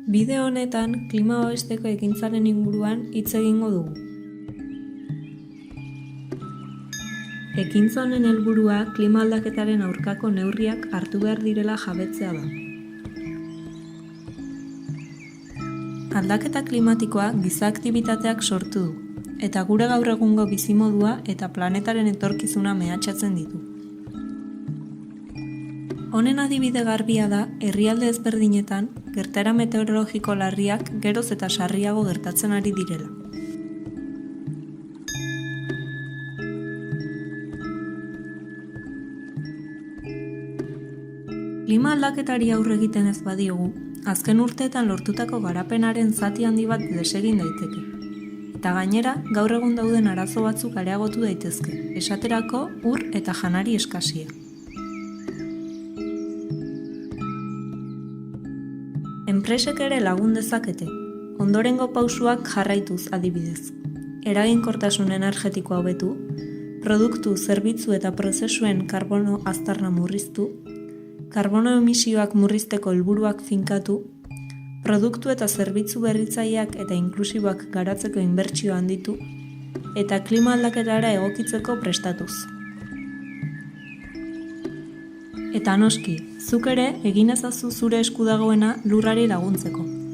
Bideo honetan klima babesteko ekintzaren inguruan hitz egingo dugu. Ekintza honen helburua klima aldaketaren aurkako neurriak hartu behar direla jabetzea da. Aldaketa klimatikoa giza aktibitateak sortu du, eta gure gaur egungo bizimodua eta planetaren etorkizuna mehatxatzen ditu. Honen adibide garbia da herrialde ezberdinetan gertaera meteorologiko larriak geroz eta sarriago gertatzen ari direla. Klima aldaketari aurre egiten ez badiogu, azken urteetan lortutako garapenaren zati handi bat desegin daiteke. Eta gainera, gaur egun dauden arazo batzuk areagotu daitezke, esaterako ur eta janari eskasia. Enpresek ere lagun dezakete, ondorengo pausuak jarraituz adibidez. Eraginkortasun energetikoa hobetu, produktu, zerbitzu eta prozesuen karbono aztarna murriztu, karbono emisioak murrizteko helburuak finkatu, produktu eta zerbitzu berritzaileak eta inklusiboak garatzeko inbertsio handitu, eta klima aldaketara egokitzeko prestatuz. Eta noski, zuk ere egin ezazu zure esku dagoena lurrari laguntzeko.